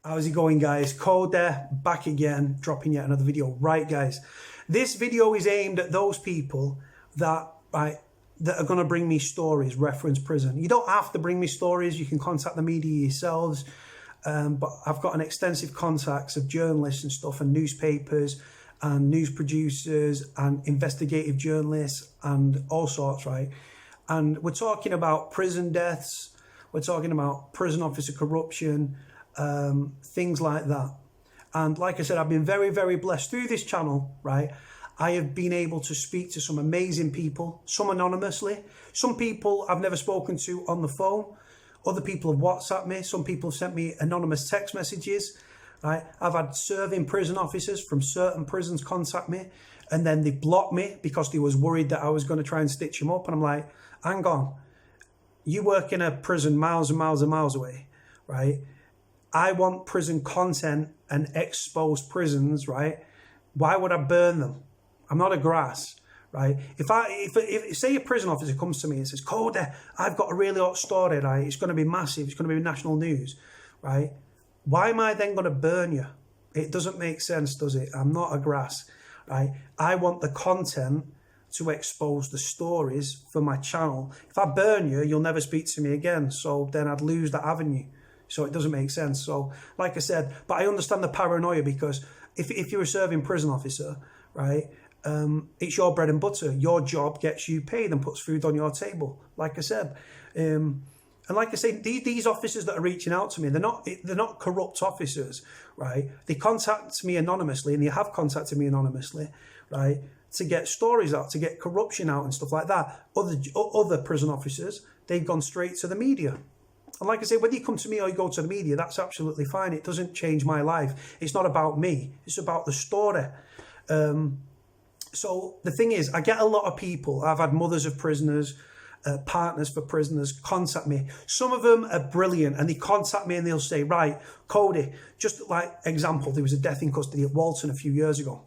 How's it going, guys? Cody back again, dropping yet another video. Right, guys, this video is aimed at those people that that are going to bring me stories, reference prison. You don't have to bring me stories. You can contact the media yourselves. But I've got an extensive contacts of journalists and stuff, and newspapers and news producers and investigative journalists and all sorts, right? And we're talking about prison deaths. We're talking about prison officer corruption, things like that. And like I said, I've been very, very blessed through this channel, right? I have been able to speak to some amazing people, some anonymously, some people I've never spoken to on the phone. Other people have WhatsApped me. Some people have sent me anonymous text messages. Right? I've had serving prison officers from certain prisons contact me, and then they blocked me because they was worried that I was going to try and stitch them up. And I'm like, hang on, you work in a prison miles and miles and miles away, right? I want prison content and exposed prisons, right? Why would I burn them? I'm not a grass. Right? If say a prison officer comes to me and says, Cody, I've got a really hot story, right? It's going to be massive. It's going to be national news, right? Why am I then going to burn you? It doesn't make sense, does it? I'm not a grass, right? I want the content to expose the stories for my channel. If I burn you, you'll never speak to me again. So then I'd lose that avenue. So it doesn't make sense. So like I said, but I understand the paranoia, because if you're a serving prison officer, right? It's your bread and butter. Your job gets you paid and puts food on your table, like I said. And like I say, these officers that are reaching out to me, they're not corrupt officers, right? They contact me anonymously, and they have contacted me anonymously, right, to get stories out, to get corruption out and stuff like that. Other prison officers, they've gone straight to the media. And like I say, whether you come to me or you go to the media, that's absolutely fine. It doesn't change my life. It's not about me. It's about the story. So the thing is, I get a lot of people. I've had mothers of prisoners, partners for prisoners contact me. Some of them are brilliant, and they contact me and they'll say, right, Cody, just like example, there was a death in custody at Walton a few years ago.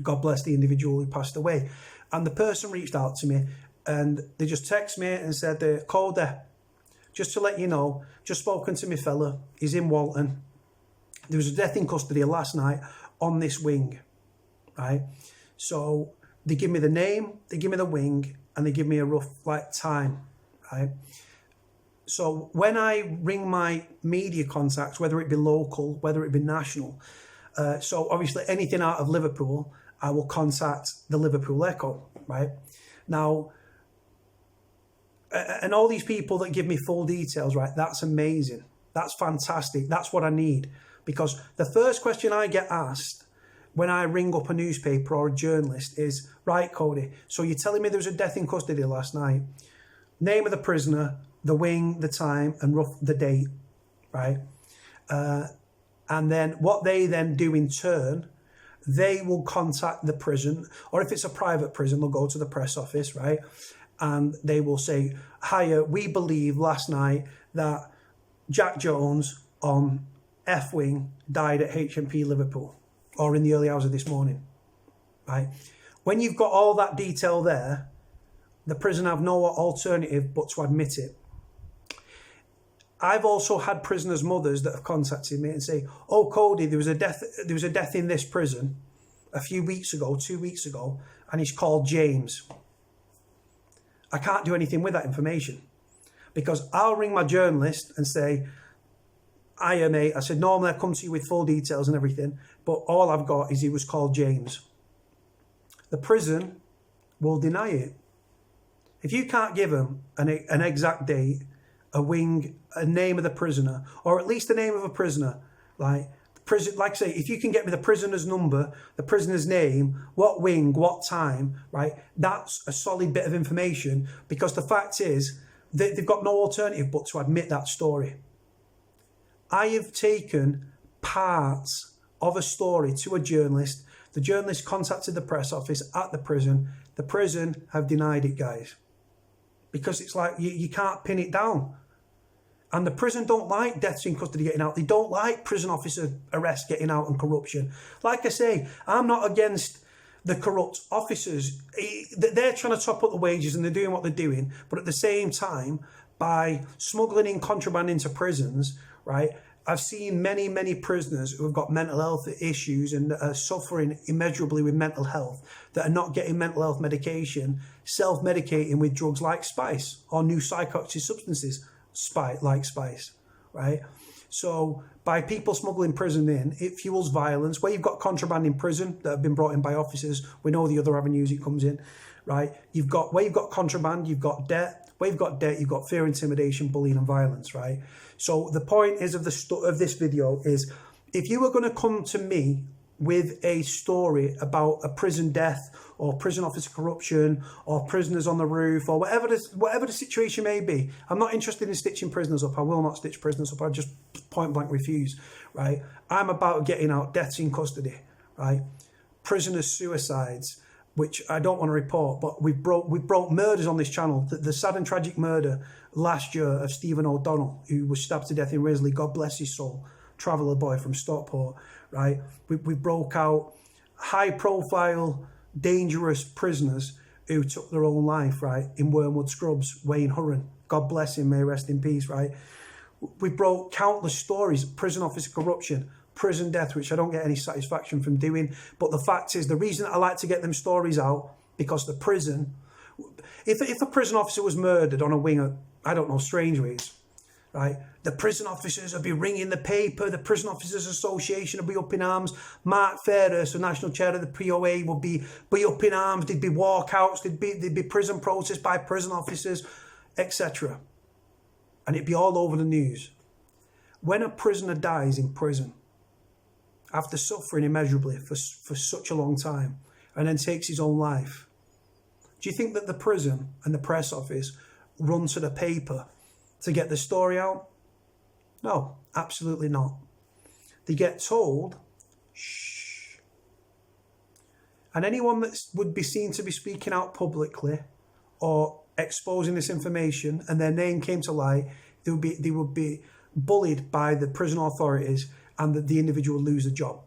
God bless the individual who passed away. And the person reached out to me and they just text me and said, Cody, just to let you know, just spoken to my fella. He's in Walton. There was a death in custody last night on this wing, right? So they give me the name, they give me the wing, and they give me a rough time, right? So when I ring my media contacts, whether it be local, whether it be national, so obviously anything out of Liverpool, I will contact the Liverpool Echo, right? Now, and all these people that give me full details, right? That's amazing. That's fantastic. That's what I need, because the first question I get asked when I ring up a newspaper or a journalist is, right, Cody, so you're telling me there was a death in custody last night, name of the prisoner, the wing, the time, and the date, right? And then what they then do in turn, they will contact the prison, or if it's a private prison, they'll go to the press office, right? And they will say, hiya, we believe last night that Jack Jones on F wing died at HMP Liverpool, or in the early hours of this morning, right? When you've got all that detail there, the prison have no alternative but to admit it. I've also had prisoners' mothers that have contacted me and say, oh, Cody, there was a death in this prison a few weeks ago, 2 weeks ago, and he's called James. I can't do anything with that information, because I'll ring my journalist and say, hiya, mate. I said, normally I come to you with full details and everything, but all I've got is he was called James. The prison will deny it. If you can't give them an exact date, a wing, a name of the prisoner, or at least the name of a prisoner, like I say, if you can get me the prisoner's number, the prisoner's name, what wing, what time, right? That's a solid bit of information, because the fact is that they've got no alternative but to admit that story. I have taken parts of a story to a journalist. The journalist contacted the press office at the prison. The prison have denied it, guys, because it's like you can't pin it down. And the prison don't like deaths in custody getting out. They don't like prison officer arrests getting out and corruption. Like I say, I'm not against the corrupt officers. They're trying to top up the wages and they're doing what they're doing. But at the same time, by smuggling in contraband into prisons, right, I've seen many, many prisoners who have got mental health issues and are suffering immeasurably with mental health that are not getting mental health medication, self-medicating with drugs like spice or new psychoactive substances, like spice, right? So by people smuggling prison in, it fuels violence. Where you've got contraband in prison that have been brought in by officers, we know the other avenues it comes in, right? Where you've got contraband, you've got debt. Where you've got debt, you've got fear, intimidation, bullying and violence, right? So the point is of this video is, if you were going to come to me with a story about a prison death or prison officer corruption or prisoners on the roof or whatever the situation may be, I'm not interested in stitching prisoners up. I will not stitch prisoners up. I just point blank refuse, right? I'm about getting out deaths in custody, right? Prisoners' suicides, which I don't want to report, but we broke murders on this channel. The sad and tragic murder last year of Stephen O'Donnell, who was stabbed to death in Risley, God bless his soul, traveller boy from Stockport, right? We broke out high-profile, dangerous prisoners who took their own life, right, in Wormwood Scrubs, Wayne Hurren, God bless him, may he rest in peace, right? We broke countless stories, prison officer corruption, prison death, which I don't get any satisfaction from doing. But the fact is, the reason I like to get them stories out, because the prison, if a prison officer was murdered on a wing at, I don't know, Strangeways, right, the prison officers would be ringing the paper, the Prison Officers Association would be up in arms, Mark Fairhurst, the national chair of the POA, would be up in arms, there'd be walkouts, there'd be prison protests by prison officers, etc. And it'd be all over the news. When a prisoner dies in prison, after suffering immeasurably for such a long time, and then takes his own life, do you think that the prison and the press office run to the paper to get the story out? No, absolutely not. They get told, shh. And anyone that would be seen to be speaking out publicly or exposing this information and their name came to light, they would be bullied by the prison authorities, and that the individual will lose a job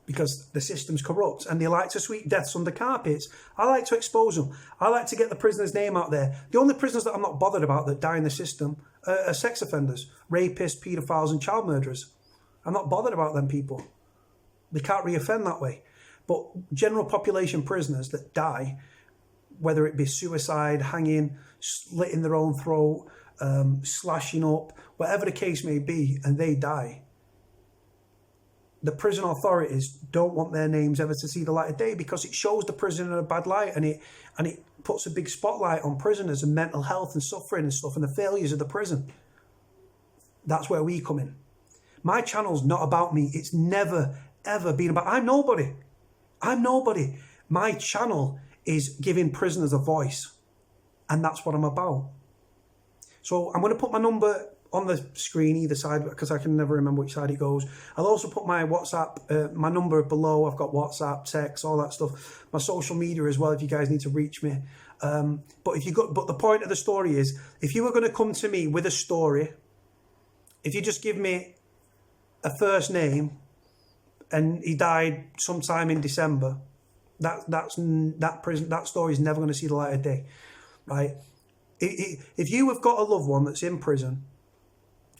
because the system's corrupt and they like to sweep deaths under carpets. I like to expose them. I like to get the prisoner's name out there. The only prisoners that I'm not bothered about that die in the system are sex offenders, rapists, paedophiles and child murderers. I'm not bothered about them people. They can't reoffend that way. But general population prisoners that die, whether it be suicide, hanging, slitting their own throat, slashing up, whatever the case may be, and they die, the prison authorities don't want their names ever to see the light of day, because it shows the prison in a bad light, and it puts a big spotlight on prisoners and mental health and suffering and stuff and the failures of the prison. That's where we come in. My channel's not about me. It's never ever been about, I'm nobody. My channel is giving prisoners a voice, and that's what I'm about. So I'm going to put my number on the screen either side, because I can never remember which side it goes. I'll also put my WhatsApp, my number below. I've got WhatsApp, text, all that stuff. My social media as well, if you guys need to reach me. But the point of the story is, if you were going to come to me with a story, if you just give me a first name and he died sometime in December, that story is never going to see the light of day, right? If you have got a loved one that's in prison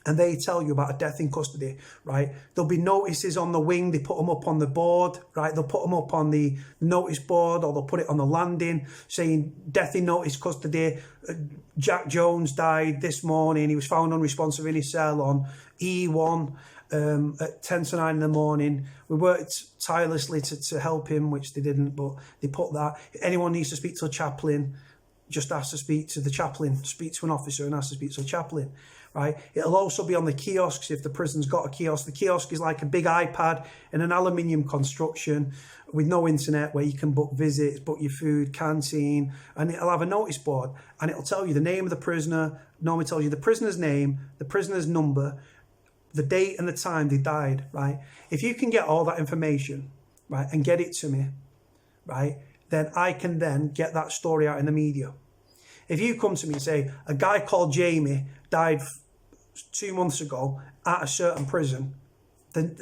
and they tell you about a death in custody, right, there'll be notices on the wing. They put them up on the board, right? They'll put them up on the notice board, or they'll put it on the landing saying death in notice custody. Jack Jones died this morning. He was found unresponsive in his cell on E1 at 10 to 9 in the morning. We worked tirelessly to help him, which they didn't, but they put that. If anyone needs to speak to a chaplain, just ask to speak to the chaplain, speak to an officer and ask to speak to a chaplain, right? It'll also be on the kiosks if the prison's got a kiosk. The kiosk is like a big iPad in an aluminium construction with no internet, where you can book visits, book your food, canteen, and it'll have a notice board, and it'll tell you the name of the prisoner. Normally tells you the prisoner's name, the prisoner's number, the date and the time they died, right? If you can get all that information, right, and get it to me, right, then I can then get that story out in the media. If you come to me and say, a guy called Jamie died 2 months ago at a certain prison, then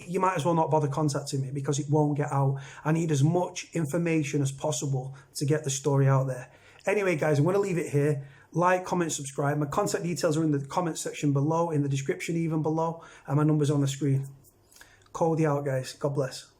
you might as well not bother contacting me, because it won't get out. I need as much information as possible to get the story out there. Anyway, guys, I'm going to leave it here. Like, comment, subscribe. My contact details are in the comment section below, in the description even below, and my number's on the screen. Cody out, guys. God bless.